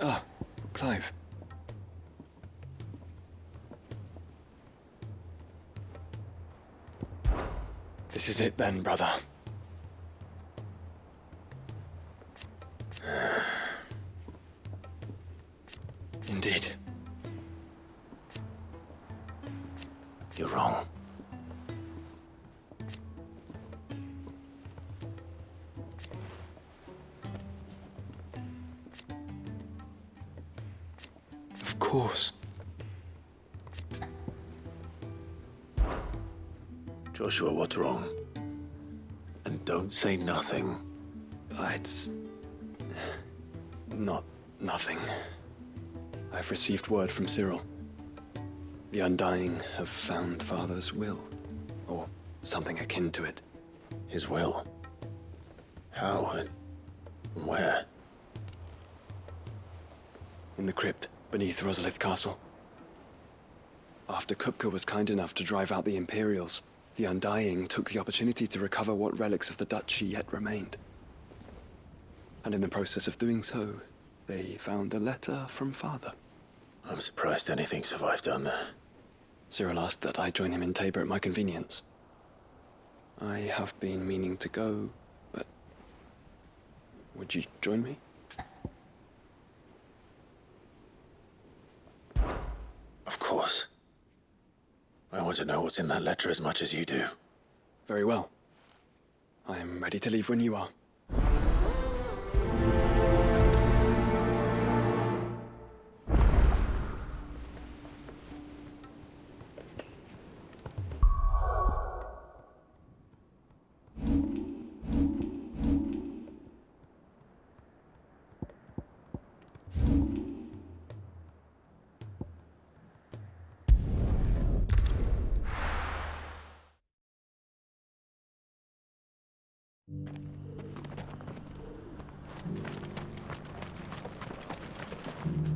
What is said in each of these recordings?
Ah, Clive. This is it then, brother. Indeed. You're wrong. Of course. Joshua, what's wrong? And don't say nothing. It's... not nothing. I've received word from Cyril. The Undying have found Father's will, or something akin to it. His will? How and where? In the crypt beneath Rosalith Castle. After Kupka was kind enough to drive out the Imperials, the Undying took the opportunity to recover what relics of the Duchy yet remained. And in the process of doing so, they found a letter from Father. I'm surprised anything survived down there. Cyril asked that I join him in Tabor at my convenience. I have been meaning to go, but... would you join me? Of course. I want to know what's in that letter as much as you do. Very well. I am ready to leave when you are.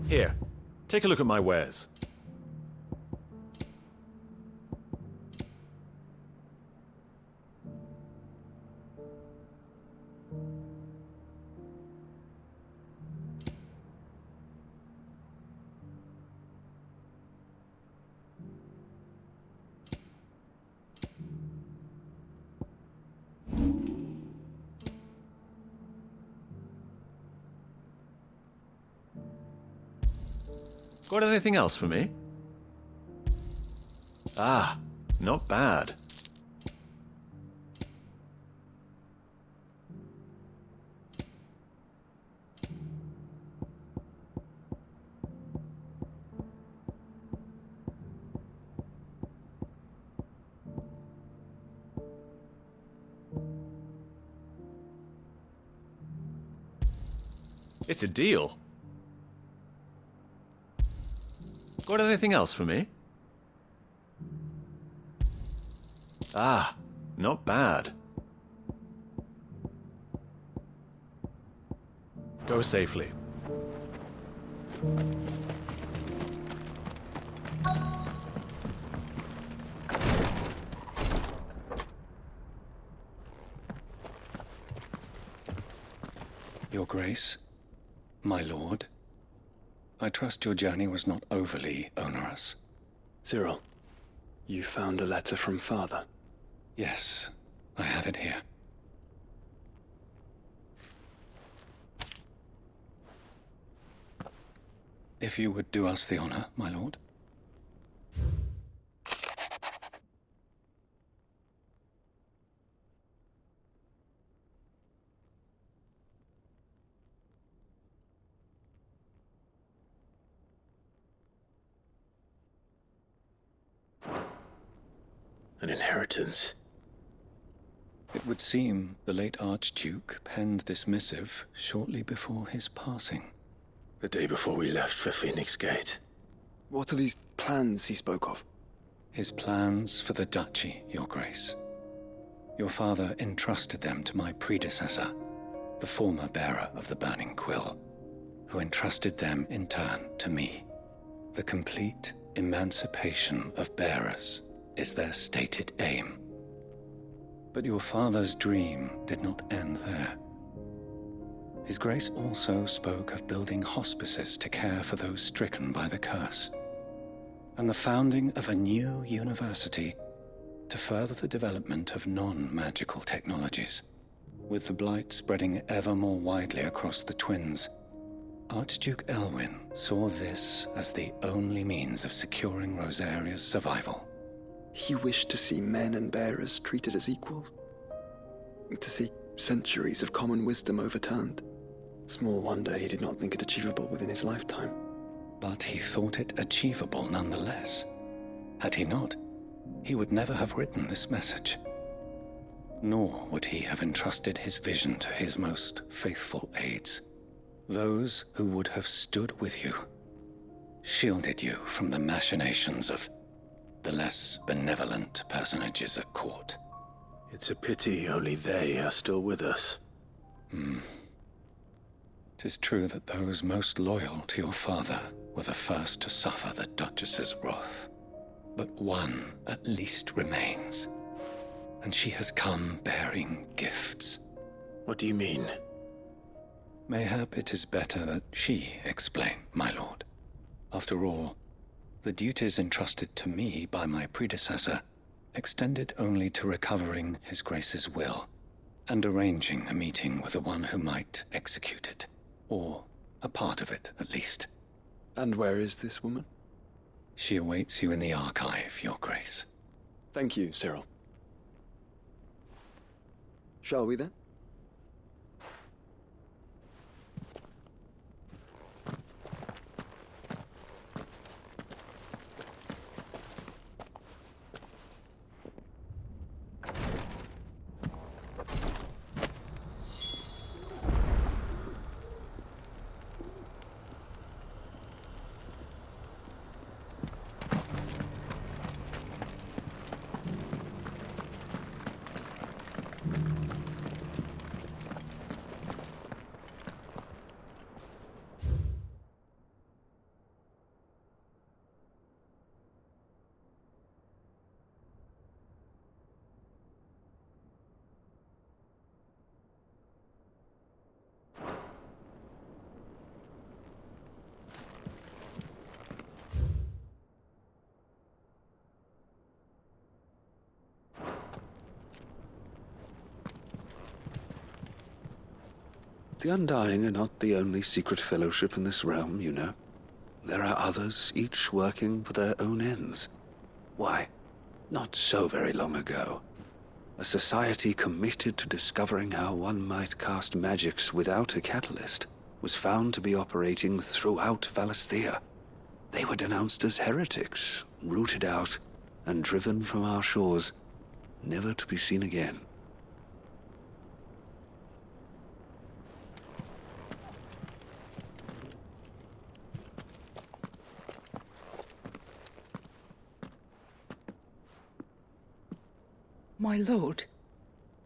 Here, take a look at my wares. Got anything else for me? Ah, not bad. It's a deal. Got anything else for me? Ah, not bad. Go safely. Your Grace, my lord, I trust your journey was not overly onerous. Cyril, you found a letter from Father. Yes, I have it here. If you would do us the honor, my lord. An inheritance. It would seem the late Archduke penned this missive shortly before his passing. The day before we left for Phoenix Gate. What are these plans he spoke of? His plans for the Duchy, Your Grace. Your father entrusted them to my predecessor, the former bearer of the Burning Quill, who entrusted them in turn to me. The complete emancipation of bearers is their stated aim. But your father's dream did not end there. His Grace also spoke of building hospices to care for those stricken by the curse, and the founding of a new university to further the development of non-magical technologies. With the blight spreading ever more widely across the twins, Archduke Elwyn saw this as the only means of securing Rosaria's survival. He wished to see men and bearers treated as equals. To see centuries of common wisdom overturned. Small wonder he did not think it achievable within his lifetime. But he thought it achievable nonetheless. Had he not, he would never have written this message. Nor would he have entrusted his vision to his most faithful aides, those who would have stood with you, shielded you from the machinations of the less benevolent personages at court. It's a pity only they are still with us. 'Tis true that those most loyal to your father were the first to suffer the Duchess's wrath. But one at least remains, and she has come bearing gifts. What do you mean? Mayhap it is better that she explain, my lord. After all, the duties entrusted to me by my predecessor extended only to recovering His Grace's will and arranging a meeting with the one who might execute it, or a part of it at least. And where is this woman? She awaits you in the archive, Your Grace. Thank you, Cyril. Shall we then? The Undying are not the only secret fellowship in this realm, you know. There are others, each working for their own ends. Why, not so very long ago, a society committed to discovering how one might cast magics without a catalyst was found to be operating throughout Valisthea. They were denounced as heretics, rooted out, and driven from our shores, never to be seen again. My lord,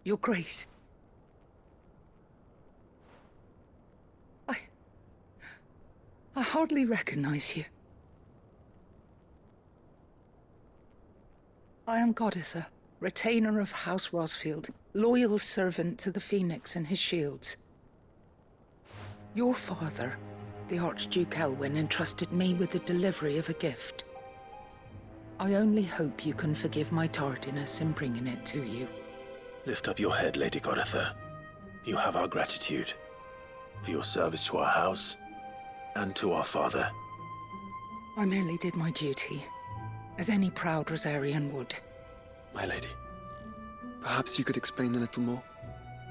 your grace. I hardly recognize you. I am Goditha, retainer of House Rosfield, loyal servant to the Phoenix and his shields. Your father, the Archduke Elwyn, entrusted me with the delivery of a gift. I only hope you can forgive my tardiness in bringing it to you. Lift up your head, Lady Goditha. You have our gratitude for your service to our house and to our father. I merely did my duty, as any proud Rosarian would. My lady, perhaps you could explain a little more?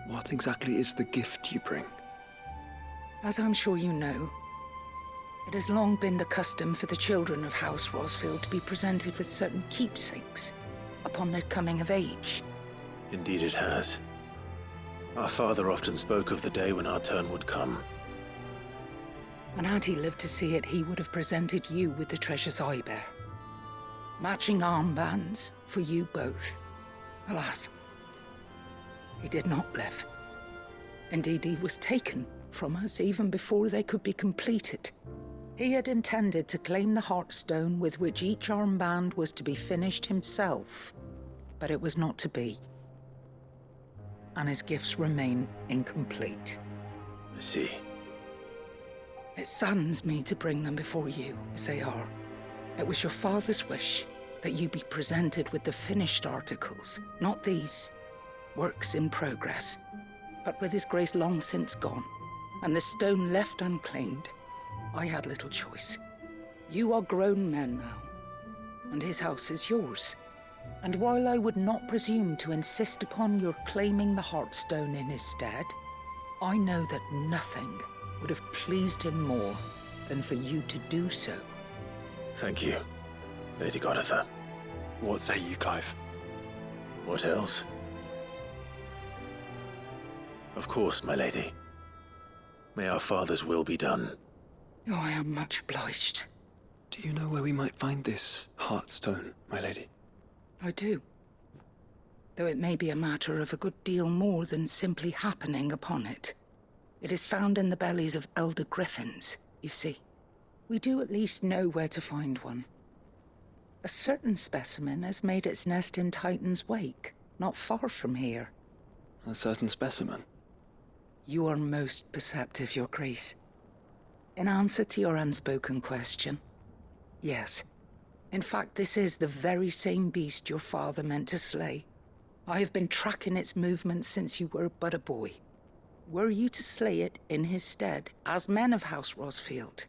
What exactly is the gift you bring? As I'm sure you know, it has long been the custom for the children of House Rosfield to be presented with certain keepsakes upon their coming of age. Indeed it has. Our father often spoke of the day when our turn would come. And had he lived to see it, he would have presented you with the treasures I bear. Matching armbands for you both. Alas, he did not live. Indeed, he was taken from us even before they could be completed. He had intended to claim the Heartstone with which each armband was to be finished himself, but it was not to be. And his gifts remain incomplete. I see. It saddens me to bring them before you, as they are. It was your father's wish that you be presented with the finished articles, not these works in progress. But with his grace long since gone, and the stone left unclaimed, I had little choice. You are grown men now, and his house is yours. And while I would not presume to insist upon your claiming the Heartstone in his stead, I know that nothing would have pleased him more than for you to do so. Thank you, Lady Goditha. What say you, Clive? What else? Of course, my lady. May our father's will be done. Oh, I am much obliged. Do you know where we might find this Heartstone, my lady? I do. Though it may be a matter of a good deal more than simply happening upon it. It is found in the bellies of elder griffins, you see. We do at least know where to find one. A certain specimen has made its nest in Titan's Wake, not far from here. A certain specimen? You are most perceptive, Your Grace. In answer to your unspoken question, yes. In fact, this is the very same beast your father meant to slay. I have been tracking its movements since you were but a boy. Were you to slay it in his stead, as men of House Rosfield,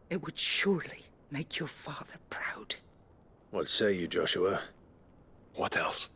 it would surely make your father proud. What say you, Joshua? What else?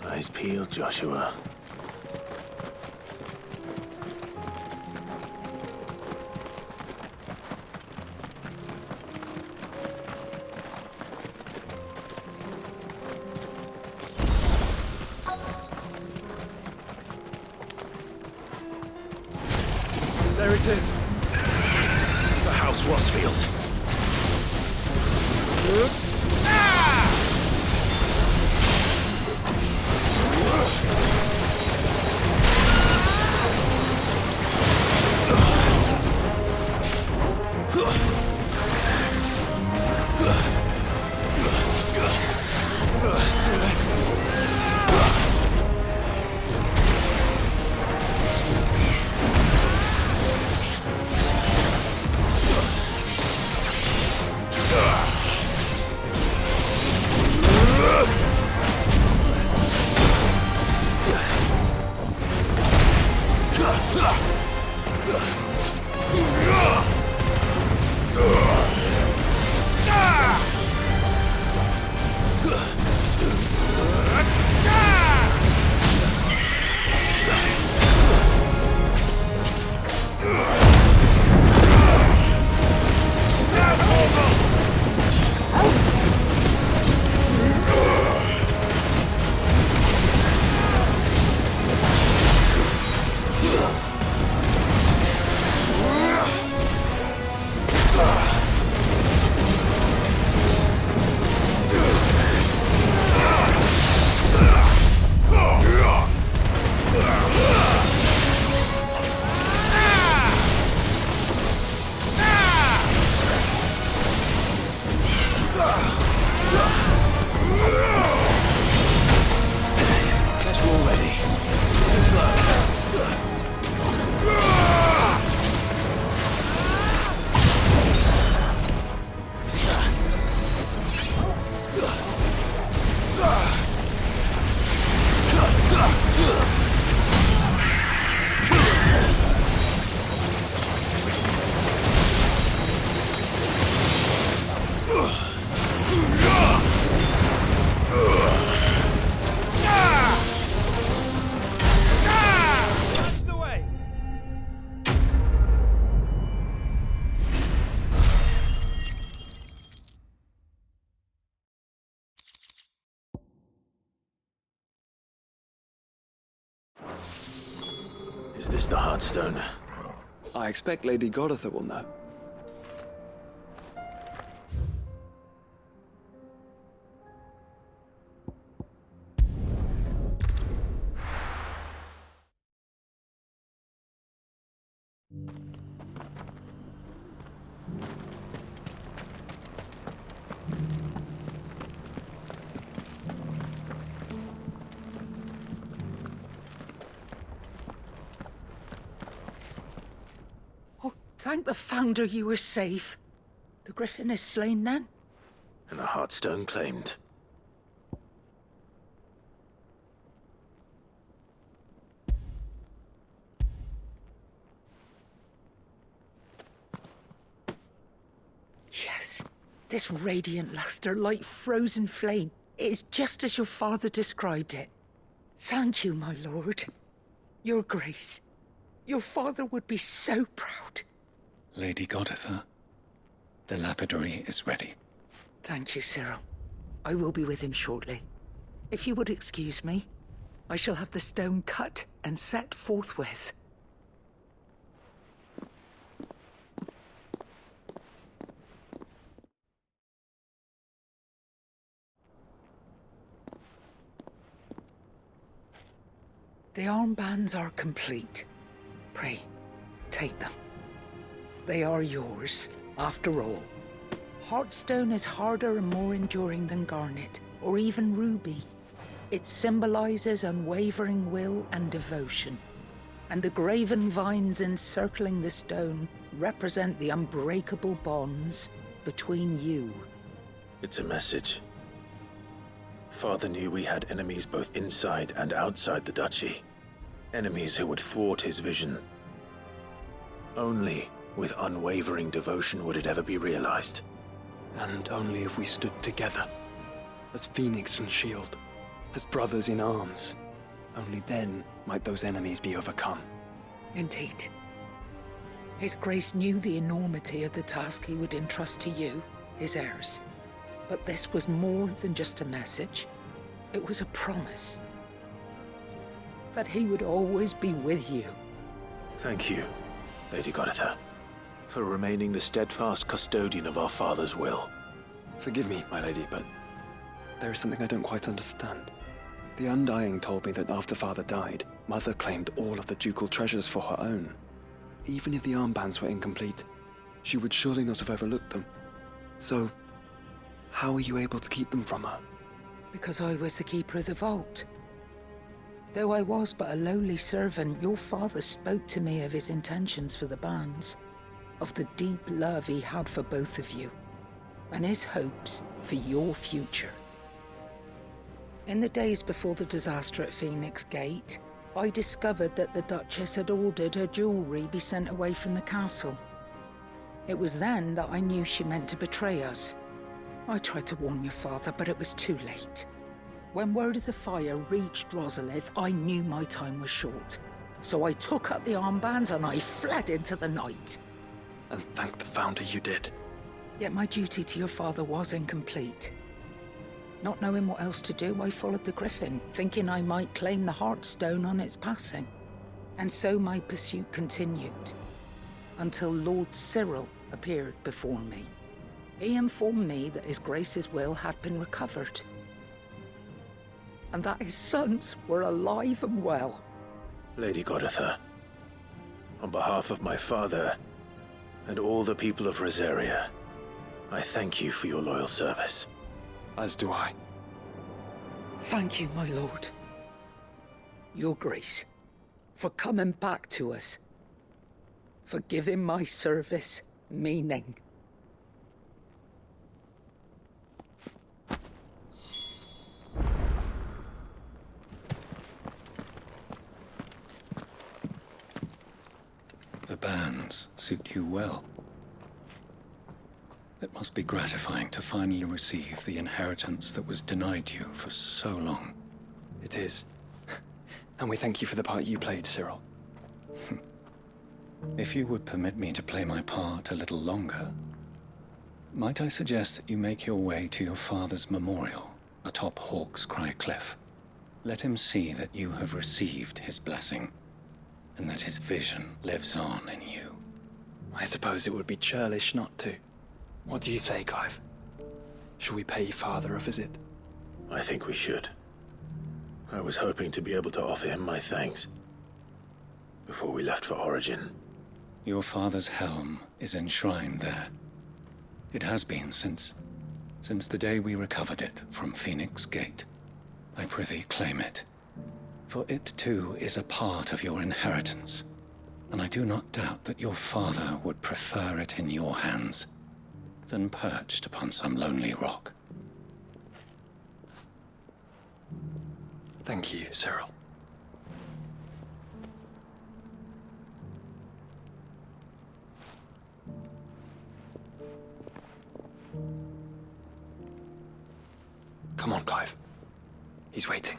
Eyes peeled, Joshua. There it is! The House Rosfield. Is this the Heartstone? I expect Lady Goditha will know. Thank the Founder you were safe. The Griffin is slain then? And the Heartstone claimed. Yes. This radiant luster, like frozen flame. It is just as your father described it. Thank you, my lord. Your Grace. Your father would be so proud. Lady Goditha, the lapidary is ready. Thank you, Cyril. I will be with him shortly. If you would excuse me, I shall have the stone cut and set forthwith. The armbands are complete. Pray, take them. They are yours, after all. Heartstone is harder and more enduring than garnet, or even ruby. It symbolizes unwavering will and devotion. And the graven vines encircling the stone represent the unbreakable bonds between you. It's a message. Father knew we had enemies both inside and outside the duchy. Enemies who would thwart his vision. Only with unwavering devotion would it ever be realized. And only if we stood together, as Phoenix and Shield, as brothers in arms, only then might those enemies be overcome. Indeed. His Grace knew the enormity of the task he would entrust to you, his heirs. But this was more than just a message. It was a promise. That he would always be with you. Thank you, Lady Goditha, for remaining the steadfast custodian of our father's will. Forgive me, my lady, but there is something I don't quite understand. The Undying told me that after Father died, Mother claimed all of the ducal treasures for her own. Even if the armbands were incomplete, she would surely not have overlooked them. So, how were you able to keep them from her? Because I was the keeper of the vault. Though I was but a lowly servant, your father spoke to me of his intentions for the bands, of the deep love he had for both of you, and his hopes for your future. In the days before the disaster at Phoenix Gate, I discovered that the Duchess had ordered her jewelry be sent away from the castle. It was then that I knew she meant to betray us. I tried to warn your father, but it was too late. When word of the fire reached Rosalith, I knew my time was short. So I took up the armbands and I fled into the night. And thank the Founder you did. Yet my duty to your father was incomplete. Not knowing what else to do, I followed the Griffin, thinking I might claim the Heartstone on its passing. And so my pursuit continued, until Lord Cyril appeared before me. He informed me that His Grace's will had been recovered, and that his sons were alive and well. Lady Goditha, on behalf of my father and all the people of Rosaria, I thank you for your loyal service. As do I. Thank you, my lord. Your Grace, for coming back to us, for giving my service meaning. The bands suit you well. It must be gratifying to finally receive the inheritance that was denied you for so long. It is. And we thank you for the part you played, Cyril. If you would permit me to play my part a little longer, might I suggest that you make your way to your father's memorial atop Hawk's Cry Cliff? Let him see that you have received his blessing. and that his vision lives on in you. I suppose it would be churlish not to. What do you say, Clive? Shall we pay Father a visit? I think we should. I was hoping to be able to offer him my thanks before we left for Origin. Your father's helm is enshrined there. It has been since the day we recovered it from Phoenix Gate. I prithee claim it, for it too is a part of your inheritance, and I do not doubt that your father would prefer it in your hands than perched upon some lonely rock. Thank you, Cyril. Come on, Clive. He's waiting.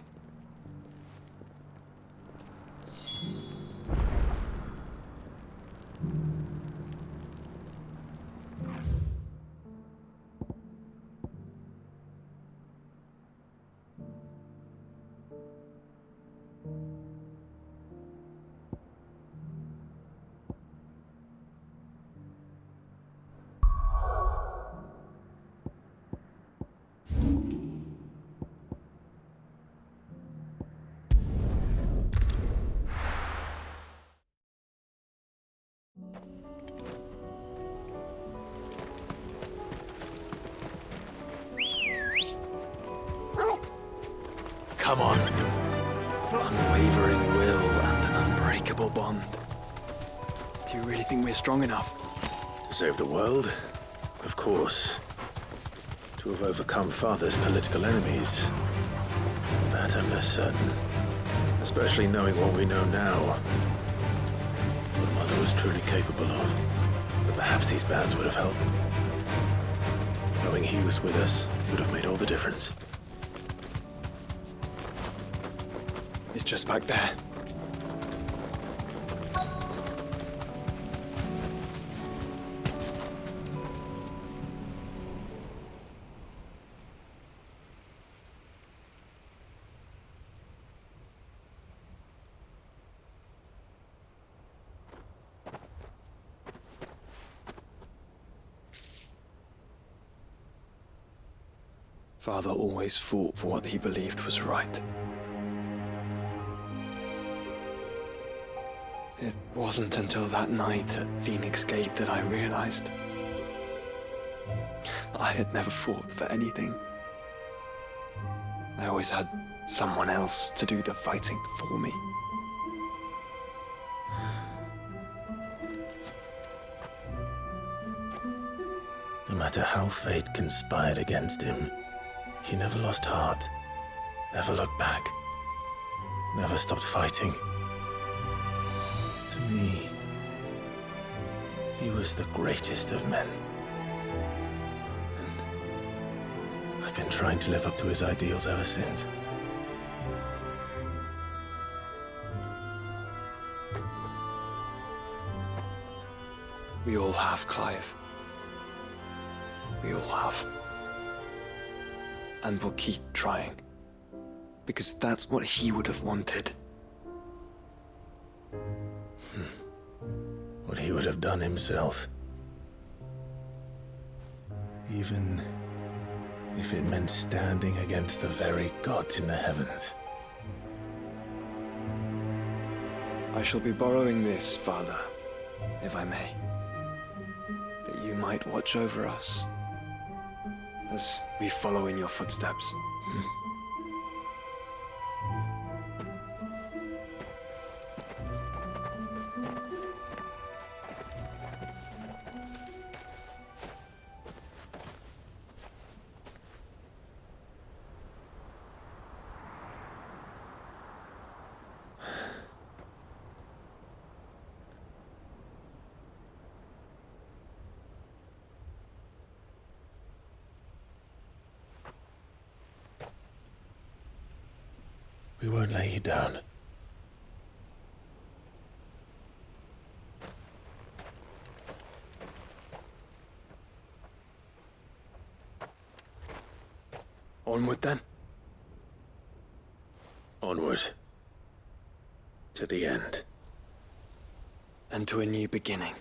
Come on. Unwavering will and an unbreakable bond. Do you really think we're strong enough? To save the world? Of course. To have overcome Father's political enemies? Of that I'm less certain. Especially knowing what we know now. What Mother was truly capable of. But perhaps these bands would have helped. Knowing he was with us would have made all the difference. It's just back there. Father always fought for what he believed was right. It wasn't until that night at Phoenix Gate that I realized I had never fought for anything. I always had someone else to do the fighting for me. No matter how fate conspired against him, he never lost heart, never looked back, never stopped fighting. To me, he was the greatest of men. And I've been trying to live up to his ideals ever since. We all have, Clive. We all have. And we'll keep trying. Because that's what he would have wanted. What he would have done himself. Even if it meant standing against the very gods in the heavens. I shall be borrowing this, Father, if I may. That you might watch over us as we follow in your footsteps. We won't lay you down. Onward then. Onward. To the end. and to a new beginning.